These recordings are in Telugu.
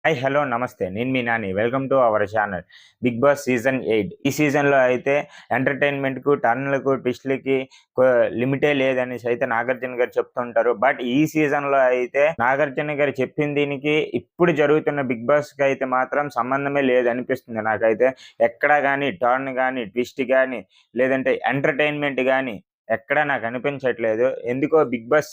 హాయ్ హలో నమస్తే. నేను మీ Nani. Welcome to our channel. 'Bigg Boss' season 8 ఈ సీజన్‌లో అయితే ఎంటర్‌టైన్‌మెంట్‌కు, టర్న్‌లకు, ట్విస్ట్‌లకి కొ లిమిటే లేదనేసి అయితే నాగార్జున గారు చెప్తుంటారు. బట్ ఈ సీజన్‌లో అయితే నాగార్జున గారు చెప్పిన దీనికి ఇప్పుడు జరుగుతున్న 'బిగ్ బాస్'కి అయితే మాత్రం సంబంధమే లేదనిపిస్తుంది నాకైతే. ఎక్కడ గాని టర్న్ గాని, ట్విస్ట్ గాని, లేదంటే ఎంటర్‌టైన్‌మెంట్ గాని ఎక్కడా నాకనిపించట్లేదు. ఎందుకో 'బిగ్ బాస్'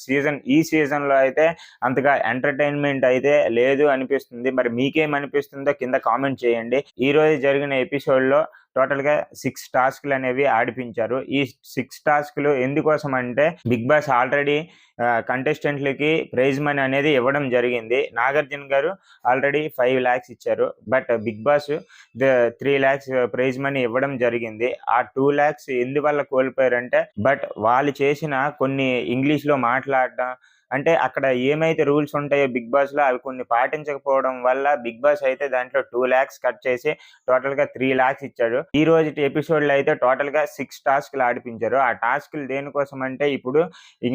ఈ సీజన్‌లో అయితే అంతగా ఎంటర్‌టైన్‌మెంట్ అయితే లేదు అనిపిస్తుంది. మరి మీకేమనిపిస్తుందో కింద కామెంట్ చేయండి. ఈరోజు జరిగిన ఎపిసోడ్‌లో టోటల్‌గా 6 టాస్క్‌లనేవి ఆడిపించారు. ఈ 6 టాస్క్‌లు ఎందుకోసం అంటే 'బిగ్ బాస్' ఆల్రెడీ కంటెస్టెంట్‌లకి ప్రైజ్ మనీ అనేది ఇవ్వడం జరిగింది. నాగార్జున గారు ఆల్రెడీ 5,00,000 ఇచ్చారు. But 'Bigg Boss' 3,00,000 prize money ఇవ్వడం జరిగింది. ఆ 2,00,000 ఎందువల్ల కోల్పోయారంటే వాళ్ళు చేసిన కొన్ని ఇంగ్లీష్‌లో మాట్లాడడం అంటే అక్కడ ఏమైతే రూల్స్ ఉంటాయో 'బిగ్ బాస్‌లో' అవి కొన్ని పాటించకపోవడం వల్ల 'బిగ్ బాస్' అయితే దాంట్లో 2,00,000 కట్ చేసి టోటల్‌గా 3,00,000 ఇచ్చాడు. ఈ రోజుటి ఎపిసోడ్‌లో అయితే టోటల్‌గా 6 టాస్క్‌లు ఆడిపించారు. ఆ టాస్క్‌లు దేనికోసం అంటే ఇప్పుడు ఈ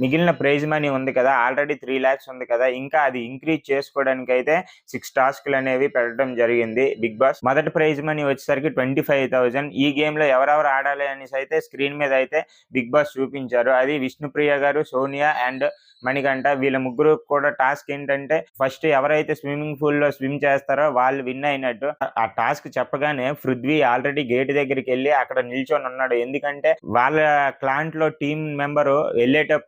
మిగిలిన ప్రైజ్ మనీ ఉంది కదా! ఆల్రెడీ 3,00,000 ఉంది కదా! ఇంకా అది ఇంక్రీజ్ చేసుకోవడానికైతే 6 టాస్క్‌లనేవి పెట్టడం జరిగింది 'బిగ్ బాస్'. మొదటి ప్రైజ్ మనీ వచ్చేసరికి 25,000 ఈ గేమ్‌లో ఎవరెవరు ఆడాలి అనేసి అయితే స్క్రీన్ మీద అయితే 'బిగ్ బాస్' చూపించారు. అది విష్ణుప్రియ గారు, సోనియా అండ్ మణికంఠ వీళ్ళ ముగ్గురు కూడా టాస్క్ ఏంటంటే ఫస్ట్ ఎవరైతే స్విమ్మింగ్ పూల్‌లో స్విమ్ చేస్తారో వాళ్ళు విన్ అయినట్టు. ఆ టాస్క్ చెప్పగానే పృథ్వీ ఆల్రెడీ గేట్ దగ్గరికెళ్ళి అక్కడ నిల్చొని ఉన్నాడు. ఎందుకంటే వాళ్ళ క్లాంట్‌లో టీమ్ మెంబరు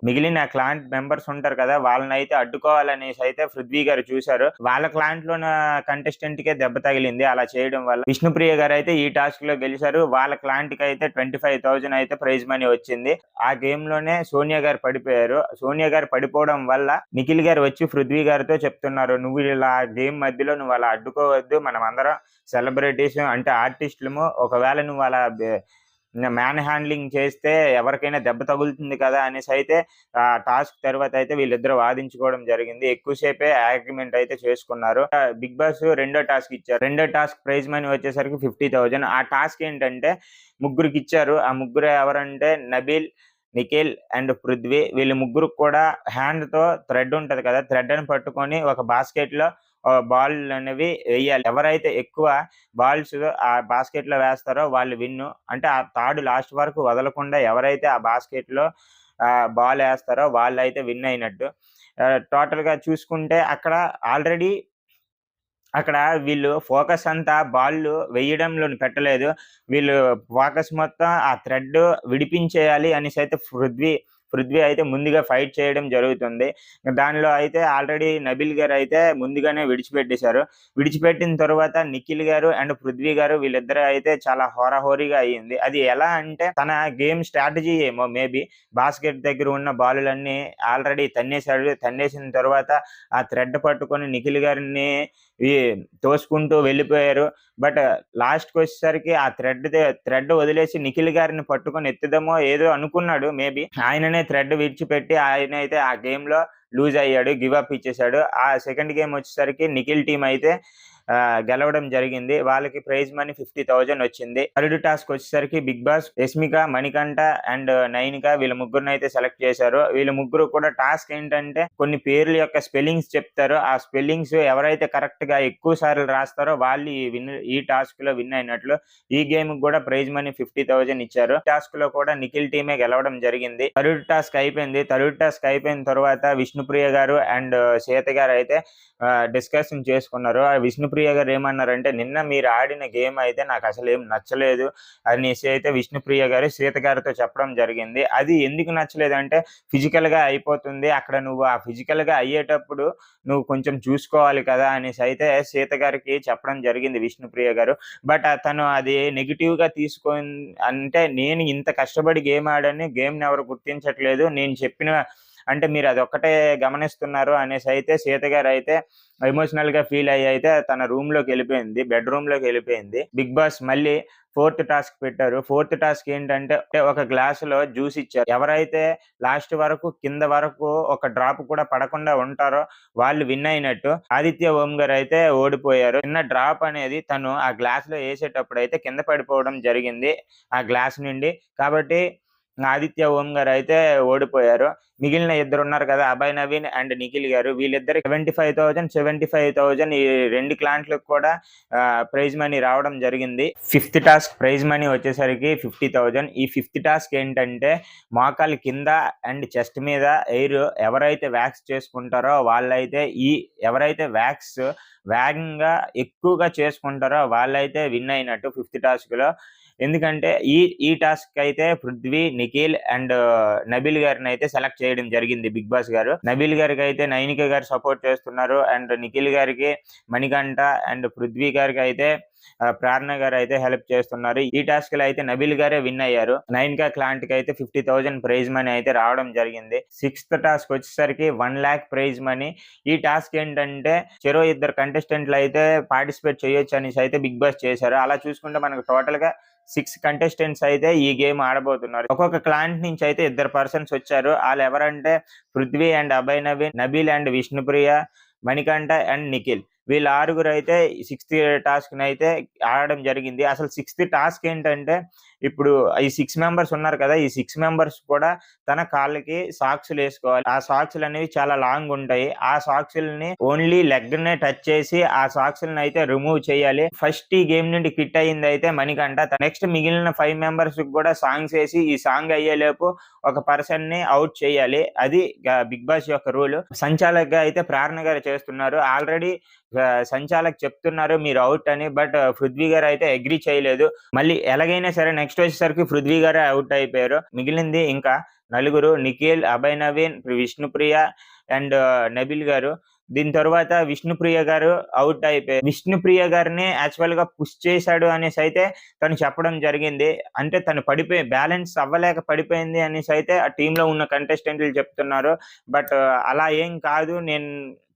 మిగిలిన క్లాంట్ మెంబర్స్ ఉంటారు కదా! వాళ్ళనైతే అడ్డుకోవాలనేసి అయితే పృథ్వీ గారు చూసారు. వాళ్ళ క్లాంట్‌లోన కంటెస్టెంట్‌కే దెబ్బ తగిలింది అలా చేయడం వల్ల. విష్ణుప్రియ గారైతే ఈ టాస్క్‌లో గెలిచారు. వాళ్ళ క్లాంట్‌కైతే 25,000 అయితే ప్రైజ్ మనీ వచ్చింది. ఆ గేమ్‌లోనే సోనియా గారు పడిపోయారు. సోనియా గారు పడిపోవడం వల్ల నిఖిల్ గారు వచ్చి పృథ్వీ గారితో చెప్తున్నారు. "నువ్వు ఇలా గేమ్ మధ్యలో నువ్వు అలా అడ్డుకోవద్దు. మనమందరం సెలబ్రిటీస్ అంటే ఆర్టిస్టులము. ఒకవేళ నువ్వు అలా మ్యాన్ హ్యాండ్లింగ్ చేస్తే ఎవరికైనా దెబ్బ తగులుతుంది కదా!" అనేసి అయితే టాస్క్ తర్వాత అయితే వీళ్ళిద్దరూ వాదించుకోవడం జరిగింది. ఎక్కువ సేపే ఆర్గ్యుమెంట్ అయితే చేసుకున్నారు. బిగ్ బాస్ రెండో టాస్క్ ఇచ్చారు. రెండో టాస్క్ ప్రైజ్ మనీ వచ్చేసరికి 50,000 ఆ టాస్క్ ఏంటంటే ముగ్గురికిచ్చారు. ఆ ముగ్గురు ఎవరంటే నబీల్, నిఖిల్ అండ్ పృథ్వీ వీళ్ళు ముగ్గురికి కూడా హ్యాండ్‌తో థ్రెడ్ ఉంటది కదా! థ్రెడ్‌ని పట్టుకొని ఒక బాస్కెట్‌లో బాల్‌లనేవి ఎయ్యాలి. ఎవరైతే ఎక్కువ బాల్స్ ఆ బాస్కెట్‌లో వేస్తారో వాళ్ళు విన్ను. అంటే ఆ తాడు లాస్ట్ వరకు వదలకుండా ఎవరైతే ఆ బాస్కెట్‌లో బాలేస్తారో వాళ్ళైతే విన్ అయినట్టు. టోటల్‌గా చూసుకుంటే ఆల్రెడీ అక్కడ వీళ్ళు ఫోకస్ అంతా బాల్లు వేయడంలోని పెట్టలేదు. వీళ్ళు ఫోకస్ మొత్తం ఆ థ్రెడ్ విడిపించేయాలి అనేసైతే పృథ్వీ అయితే ముందుగా ఫైట్ చేయడం జరుగుతుంది. దానిలో అయితే ఆల్రెడీ నబీల్ గారైతే ముందుగానే విడిచిపెట్టేశారు. విడిచిపెట్టిన తరువాత నిఖిల్ గారు అండ్ పృథ్వీ గారు వీళ్ళిద్దరూ అయితే చాలా హోరాహోరీగా అయింది. అది ఎలా అంటే తన గేమ్ స్ట్రాటజీ ఏమో మేబీ బాస్కెట్ దగ్గర ఉన్న బాలులన్నీ ఆల్రెడీ తన్నేసాడు. తన్నేసిన తరువాత ఆ థ్రెడ్ పట్టుకొని నిఖిల్ గారిని ఈ తోసుకుంటూ వెళ్ళిపోయారు. బట్ లాస్ట్‌కొచ్చేసరికి ఆ థ్రెడ్ వదిలేసి నిఖిల్ గారిని పట్టుకొని ఎత్తుదామో ఏదో అనుకున్నాడు మేబీ. ఆయననే థ్రెడ్ విడిచిపెట్టి ఆయనైతే ఆ గేమ్‌లో లూజ్ అయ్యాడు. గివ్ అప్ ఇచ్చేసాడు. ఆ సెకండ్ గేమ్ వచ్చేసరికి నిఖిల్ టీమ్ అయితే గెలవడం జరిగింది. వాళ్ళకి ప్రైజ్ మనీ 50,000 వచ్చింది. థర్డ్ టాస్క్ వచ్చేసరికి Bigg Boss Yasmika, Manikanta and Nainika వీళ్ళ ముగ్గురినైతే సెలెక్ట్ చేశారు. వీళ్ళ ముగ్గురు కూడా టాస్క్ ఏంటంటే కొన్ని పేర్ల యొక్క స్పెల్లింగ్స్ చెప్తారు. ఆ స్పెల్లింగ్స్ ఎవరైతే కరెక్ట్‌గా ఎక్కువ సార్లు రాస్తారో వాళ్ళు ఈ టాస్క్‌లో విన్ అయినట్లు. ఈ గేమ్‌కి కూడా ప్రైజ్ మనీ 50,000 ఇచ్చారు. టాస్క్‌లో కూడా నిఖిల్ టీమే గెలవడం జరిగింది. థర్డ్ టాస్క్ అయిపోయింది. థర్డ్ టాస్క్ అయిపోయిన తర్వాత విష్ణుప్రియ గారు అండ్ శ్వేత గారు అయితే డిస్కషన్ చేసుకున్నారు. ఆ విష్ణుప్రియ గారు ఏమన్నారంటే, "నిన్న మీరు ఆడిన గేమ్ అయితే నాకసలేం నచ్చలేదు" అనేసి అయితే విష్ణుప్రియ గారు శ్వేత గారితో చెప్పడం జరిగింది. అది ఎందుకు నచ్చలేదంటే, ఫిజికల్‌గా అయిపోతుంది. అక్కడ నువ్వు ఆ ఫిజికల్‌గా అయ్యేటప్పుడు నువ్వు కొంచెం చూసుకోవాలి కదా! అనేసి అయితే శ్వేత గారికి చెప్పడం జరిగింది విష్ణుప్రియ గారు. బట్ తను అది నెగెటివ్‌గా అంటే నేను ఇంత కష్టపడి గేమ్ ఆడాను. గేమ్‌ని ఎవరు గుర్తించట్లేదు. నేను చెప్పిన అంటే మీరు అదొక్కటే గమనిస్తున్నారు అనేసి అయితే సీత గారైతే ఎమోషనల్‌గా ఫీల్ అయ్యి అయితే తన రూమ్‌లోకెళ్ళిపోయింది. బెడ్‌రూమ్‌లోకెళ్ళిపోయింది. బిగ్ బాస్ మళ్ళీ ఫోర్త్ టాస్క్ పెట్టారు. ఫోర్త్ టాస్క్ ఏంటంటే ఒక గ్లాసులో జ్యూస్ ఇచ్చారు. ఎవరైతే లాస్ట్ వరకు కింద వరకు ఒక డ్రాప్ కూడా పడకుండా ఉంటారో వాళ్ళు విన్ అయినట్టు. ఆదిత్య ఓం గారైతే ఓడిపోయారు. చిన్న డ్రాప్ అనేది తను ఆ గ్లాస్‌లో ఏసేటప్పుడైతే కింద పడిపోవడం జరిగింది. ఆ గ్లాస్ నుండి. కాబట్టి ఆదిత్య ఓం గారు అయితే ఓడిపోయారు. మిగిలిన ఇద్దరు ఉన్నారు కదా, అభయ్ నవీన్ అండ్ నిఖిల్ గారు, వీళ్ళిద్దరికి 75,000 ఈ 2 క్లాంట్లకు కూడా ప్రైజ్ మనీ రావడం జరిగింది. 5th టాస్క్ ప్రైజ్ మనీ వచ్చేసరికి 50,000. ఈ 5th టాస్క్ ఏంటంటే మోకాలి కింద అండ్ చెస్ట్ మీద ఎయిర్ ఎవరైతే వ్యాక్స్ చేసుకుంటారో వాళ్ళైతే ఎవరైతే వ్యాక్స్ వేగంగా ఎక్కువగా చేసుకుంటారో వాళ్ళైతే విన్ అయినట్టు 5th టాస్క్ లో. ఎందుకంటే ఈ టాస్క్ అయితే పృథ్వీ, నిఖిల్ అండ్ నబీల్ గారిని అయితే సెలెక్ట్ చేయడం జరిగింది బిగ్ బాస్ గారు. నబీల్ గారికి అయితే నైనిక గారు సపోర్ట్ చేస్తున్నారు, అండ్ నిఖిల్ గారికి మణికంఠ అండ్ పృథ్వీ గారికి అయితే ప్రేరణ గారు అయితే హెల్ప్ చేస్తున్నారు. ఈ టాస్క్ లో అయితే నబీల్ గారే విన్ అయ్యారు. నైనికా క్లాంట్ కి అయితే 50,000 ప్రైజ్ మనీ అయితే రావడం జరిగింది. 6th టాస్క్ వచ్చేసరికి 1 lakh ప్రైజ్ మనీ. ఈ టాస్క్ ఏంటంటే చెరో 2 కంటెస్టెంట్లు అయితే పార్టిసిపేట్ చేయొచ్చు అనేసి అయితే బిగ్ బాస్ చేశారు. అలా చూసుకుంటే మనకు టోటల్ గా 6 కంటెస్టెంట్స్ అయితే ఈ గేమ్ ఆడబోతున్నారు. ఒక్కొక్క క్లాంట్ నుంచి అయితే 2 పర్సన్స్ వచ్చారు. వాళ్ళు ఎవరంటే Prithvi and Abhay Naveen, Nabeel and Vishnupriya, Manikanta and Nikhil. వీళ్ళ 6 అయితే 6th టాస్క్ అయితే ఆడడం జరిగింది. అసలు 6th టాస్క్ ఏంటంటే ఇప్పుడు ఈ 6 మెంబర్స్ ఉన్నారు కదా, ఈ 6 మెంబర్స్ కూడా తన కాళ్ళకి సాక్స్లు వేసుకోవాలి. ఆ సాక్స్లు అనేవి చాలా లాంగ్ ఉంటాయి. ఆ సాక్స్లని ఓన్లీ లెగ్ నే టచ్ చేసి ఆ సాక్స్లను అయితే రిమూవ్ చేయాలి. ఫస్ట్ ఈ గేమ్ నుండి క్విట్ అయ్యింది అయితే మణికంఠ. నెక్స్ట్ మిగిలిన 5 మెంబర్స్ కూడా సాంగ్స్ వేసి ఈ సాంగ్ అయ్యేలోపు ఒక పర్సన్ ని అవుట్ చేయాలి. అది బిగ్ బాస్ యొక్క రూల్. సంచాలక్ గా అయితే ప్రేరణ గారు చేస్తున్నారు. ఆల్రెడీ సంచాలక్ చెప్తున్నారు మీరు అవుట్ అని, బట్ పృథ్వీ గారు అయితే అగ్రీ చేయలేదు. మళ్ళీ ఎలాగైనా సరే నెక్స్ట్ వచ్చేసరికి పృథ్వీ గారు అవుట్ అయిపోయారు. మిగిలింది ఇంకా 4, నిఖిల్, అభయ్ నవీన్, విష్ణుప్రియ అండ్ నబీల్ గారు. దీని తర్వాత విష్ణుప్రియ గారు అవుట్ అయిపోయారు. విష్ణుప్రియ గారిని యాక్చువల్ గా పుష్ చేశాడు అనేసి అయితే తను చెప్పడం జరిగింది. అంటే తను బ్యాలెన్స్ అవ్వలేక పడిపోయింది అనేసి అయితే ఆ టీమ్ లో ఉన్న కంటెస్టెంట్లు చెప్తున్నారు. బట్ అలా ఏం కాదు,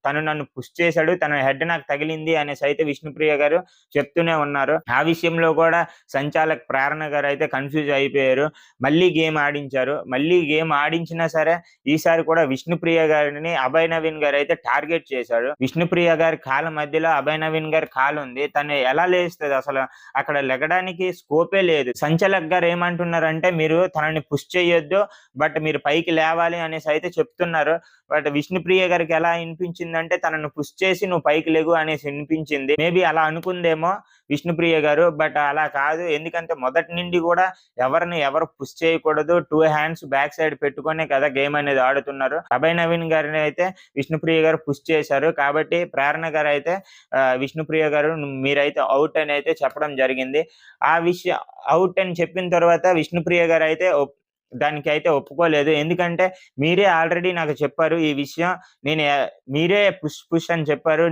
తను నన్ను పుష్ చేశాడు, తన హెడ్ నాకు తగిలింది అనేసి అయితే విష్ణుప్రియ గారు చెప్తూనే ఉన్నారు. ఆ విషయంలో కూడా సంచాలక్ ప్రేరణ గారు అయితే కన్ఫ్యూజ్ అయిపోయారు. మళ్ళీ గేమ్ ఆడించారు. మళ్ళీ గేమ్ ఆడించినా సరే ఈసారి కూడా విష్ణుప్రియ గారిని అభయ్ నవీన్ గారు అయితే టార్గెట్ చేశారు. విష్ణుప్రియ గారి కాళ్ళ మధ్యలో అభయ్ నవీన్ గారి కాలు ఉంది. తను ఎలా లేస్తుంది, అసలు అక్కడ లెగడానికి స్కోపే లేదు. సంచాలక్ గారు ఏమంటున్నారంటే మీరు తనని పుష్ చేయొద్దు, బట్ మీరు పైకి లేవాలి అనేసి అయితే చెప్తున్నారు. బట్ విష్ణుప్రియ గారికి ఎలా అనిపించిందంటే తనను పుష్ చేసి నువ్వు పైకి లేగు అనేసి అనిపించింది. మేబీ అలా అనుకుందేమో విష్ణుప్రియ గారు, బట్ అలా కాదు. ఎందుకంటే మొదటి నుండి కూడా ఎవరు పుష్ చేయకూడదు, 2 hands బ్యాక్ సైడ్ పెట్టుకునే కదా గేమ్ అనేది ఆడుతున్నారు. అభయ్ నవీన్ గారిని అయితే విష్ణుప్రియ గారు పుష్ చేశారు. కాబట్టి ప్రేరణ గారు అయితే విష్ణుప్రియ గారు మీరైతే అవుట్ అని అయితే చెప్పడం జరిగింది. ఆ విషయం అవుట్ అని చెప్పిన తర్వాత విష్ణుప్రియ గారు అయితే దానికి అయితే ఒప్పుకోలేదు. ఎందుకంటే మీరే ఆల్రెడీ నాకు చెప్పారు ఈ విషయం, మీరే పుష్ అని చెప్పారు.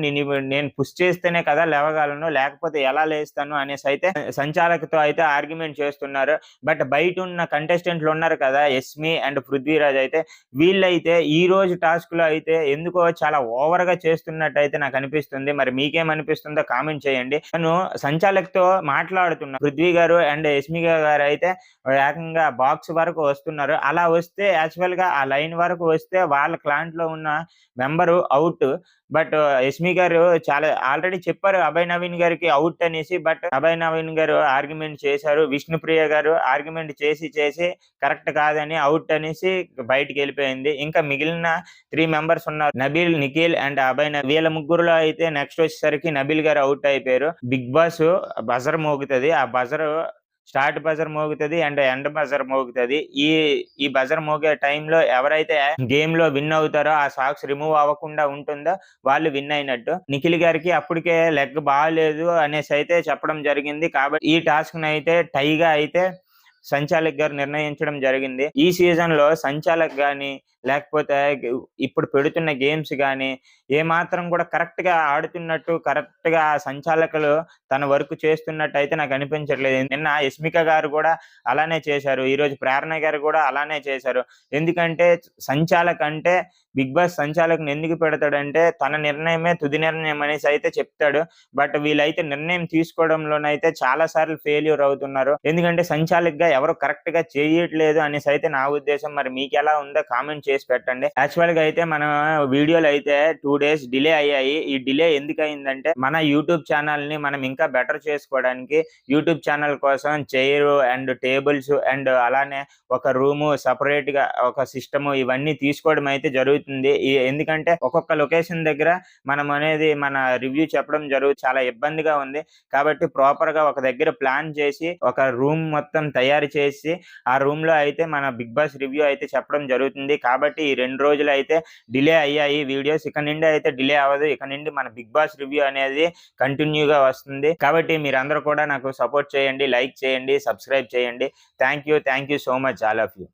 నేను పుష్ చేస్తేనే కదా లేవగలను, లేకపోతే ఎలా లేస్తాను అనేసి అయితే సంచాలకుతో అయితే ఆర్గ్యుమెంట్ చేస్తున్నారు. బట్ బయట ఉన్న కంటెస్టెంట్లు ఉన్నారు కదా, యస్మి అండ్ పృథ్వీరాజ్, అయితే వీళ్ళైతే ఈ రోజు టాస్క్ లో అయితే ఎందుకో చాలా ఓవర్ గా చేస్తున్నట్టు అయితే నాకు అనిపిస్తుంది. మరి మీకేమనిపిస్తుందో కామెంట్ చేయండి. నేను సంచాలకుతో మాట్లాడుతున్నా, పృథ్వీ గారు అండ్ యస్మి గారు అయితే ఏకంగా బాక్స్ వరకు వస్తున్నారు. అలా వస్తే యాక్చువల్ గా ఆ లైన్ వరకు వస్తే వాళ్ళ క్లాంట్ లో ఉన్న మెంబరు అవుట్. బట్ యస్మి గారు చాలా ఆల్రెడీ చెప్పారు అభయ్ నవీన్ గారికి అవుట్ అనేసి. బట్ అభయ్ నవీన్ గారు ఆర్గ్యుమెంట్ చేశారు. విష్ణుప్రియ గారు ఆర్గ్యుమెంట్ చేసి కరెక్ట్ కాదని అవుట్ అనేసి బయటికి వెళ్ళిపోయింది. ఇంకా మిగిలిన 3 మెంబర్స్ ఉన్నారు, నబీల్, నిఖిల్ అండ్ అభయ్. వీళ్ళ ముగ్గురులో అయితే నెక్స్ట్ వచ్చేసరికి నబీల్ గారు అవుట్ అయిపోయారు. బిగ్ బాస్ బజర్ మోగుతుంది. ఆ బజర్ స్టార్ట్ బజర్ మోగుతుంది అండ్ ఎండ్ బజర్ మోగుతుంది. ఈ బజర్ మోగే టైంలో ఎవరైతే గేమ్ లో విన్ అవుతారో, ఆ సాక్స్ రిమూవ్ అవ్వకుండా ఉంటుందో వాళ్ళు విన్ అయినట్టు. నిఖిల్ గారికి అప్పటికే లెగ్ బాగాలేదు అనేసి అయితే చెప్పడం జరిగింది. కాబట్టి ఈ టాస్క్ అయితే టైగా అయితే సంచాలక్ గారు నిర్ణయించడం జరిగింది. ఈ సీజన్ లో సంచాలక్ గాని లేకపోతే ఇప్పుడు పెడుతున్న గేమ్స్ గాని ఏమాత్రం కూడా కరెక్ట్ గా ఆడుతున్నట్టు, కరెక్ట్ గా సంచాలకులు తన వర్క్ చేస్తున్నట్టు అయితే నాకు అనిపించట్లేదు. నిన్న యస్మిక గారు కూడా అలానే చేశారు, ఈ రోజు ప్రేరణ గారు కూడా అలానే చేశారు. ఎందుకంటే సంచాలక్ అంటే బిగ్ బాస్ సంచాలకుని ఎందుకు పెడతాడంటే తన నిర్ణయమే తుది నిర్ణయం అనేసి అయితే చెప్తాడు. బట్ వీళ్ళైతే నిర్ణయం తీసుకోవడంలోనైతే చాలా సార్లు ఫెయిల్యూర్ అవుతున్నారు. ఎందుకంటే సంచాలక్ గా ఎవరు కరెక్ట్ గా చేయట్లేదు అనేసి అయితే నా ఉద్దేశం. మరి మీకు ఎలా ఉందో కామెంట్ చేసి పెట్టండి. యాక్చువల్ గా అయితే మన వీడియోలు అయితే 2 days డిలే అయ్యాయి. ఈ డిలే ఎందుకు అయిందంటే మన యూట్యూబ్ ఛానల్ ని మనం ఇంకా బెటర్ చేసుకోవడానికి యూట్యూబ్ ఛానల్ కోసం చైర్ అండ్ టేబుల్స్ అండ్ అలానే ఒక రూము సెపరేట్ గా ఒక సిస్టమ్ ఇవన్నీ తీసుకోవడం అయితే జరుగుతుంది. ఎందుకంటే ఒక్కొక్క లొకేషన్ దగ్గర మనం అనేది మన రివ్యూ చెప్పడం చాలా ఇబ్బందిగా ఉంది. కాబట్టి ప్రాపర్ గా ఒక దగ్గర ప్లాన్ చేసి ఒక రూమ్ మొత్తం తయారు చేసి ఆ రూమ్ లో అయితే మన బిగ్ బాస్ రివ్యూ అయితే చెప్పడం జరుగుతుంది. కాబట్టి ఈ 2 రోజులు అయితే డిలే అయ్యాయి వీడియోస్. ఇక నుండి అయితే డిలే అవ్వదు. ఇక నుండి మన బిగ్ బాస్ రివ్యూ అనేది కంటిన్యూగా వస్తుంది. కాబట్టి మీరందరూ కూడా నాకు సపోర్ట్ చేయండి, లైక్ చేయండి, సబ్స్క్రైబ్ చేయండి. Thank you so much all of you.